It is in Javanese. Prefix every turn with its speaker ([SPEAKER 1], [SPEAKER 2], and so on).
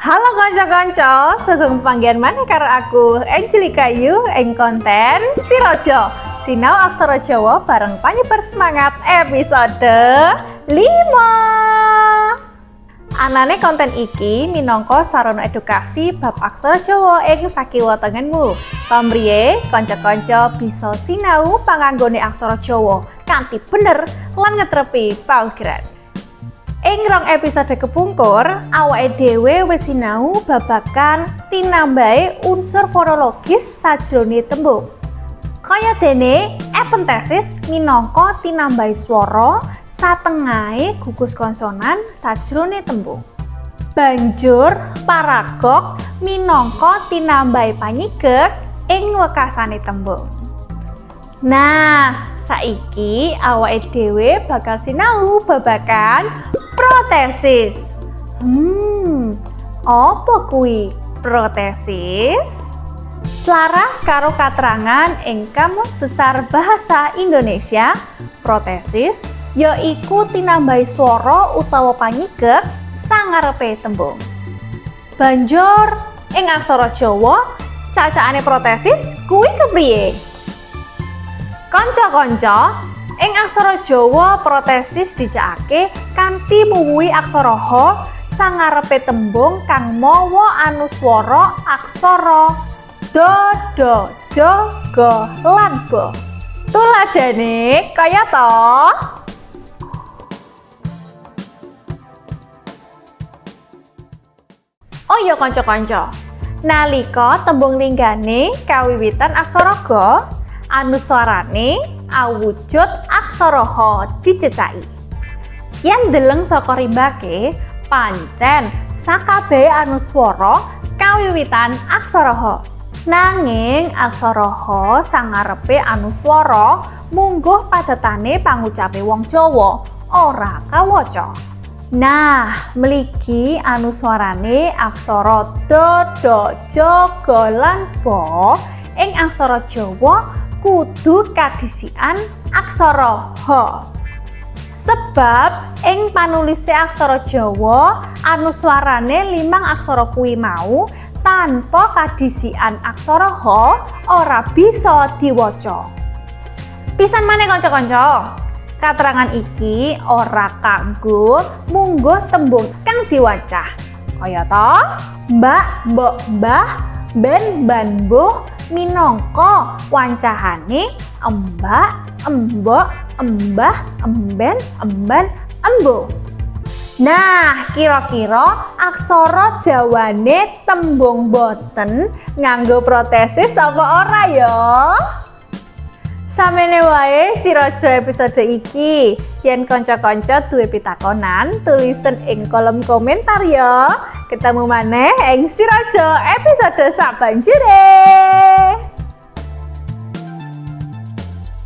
[SPEAKER 1] Halo kanca-kanca, sugeng panggihan maneh karo aku Angelika Yu ing konten Sirojo Sinau Aksara Jawa bareng Panyebar Semangat episode 5. Anane konten iki minangka sarana edukasi bab aksara Jawa ing sakiwa tengenmu. Pamriye kanca-kanca bisa sinau panganggone aksara Jawa kanthi bener lan ngetrepi paugeran. Ing rong episode kepungkur, awake dhewe wis sinau babagan tinambahe unsur fonologis sajroné tembung. Kaya dene epentesis minangka tinambahe swara satengahe gugus konsonan sajroné tembung. Banjur paragok minangka tinambahe panyigek ing wekasane tembung. Nah, saiki awake dhewe bakal sinau babagan protesis. Apa kuwi protesis? Selaras karo katerangan ing Kamus Besar Bahasa Indonesia, protesis yaiku tinambahi swara utawa panyigek sangarepe tembung. Banjur ing aksara Jawa, cacakane protesis kuwi kepriye? Kanca-kanca, ing aksara Jawa protesis dicakake kanthi muwuhi aksara ha sangarepe tembung kang mawa anuswara aksara do, do, jo, go, lan bo. Tuladhane kaya to? Oh ya kanca-kanca, nalika tembung linggane kawiwitan aksara ga, anuswarane awujud aksara ha dicecaki. Yen deleng saka rimbake, pancen sakabehe anuswara kawiwitan aksara ha. Nanging aksara ha sangarepe anuswara mungguh padetane pangucape wong Jawa ora kawaca. Nah, mligi anuswarane aksara do, do, jo, go, lan bo ing aksara Jawa kudu kadhisikan aksara ha. Sebab ing panulise aksara Jawa anuswarane 5 aksara kuwi mau tanpa kadhisikan aksara ha ora bisa diwaca. Pisan maneh kanca-kanca, katerangan iki ora kanggo mungguh tembung kang diwaca. Kaya to mbak, mbok, mbah, ben, ban, mbuh minangka wancahane embak, embok, embah, emben, emban, embo. Nah, kira-kira aksara Jawane tembung boten nganggo protesis apa ora ya? Samene wae Sirojo episode iki. Yen kanca-kanca duwe pitakonan, tulisen ing kolom komentar ya. Ketemu maneh ing Sirojo episode sabanjure.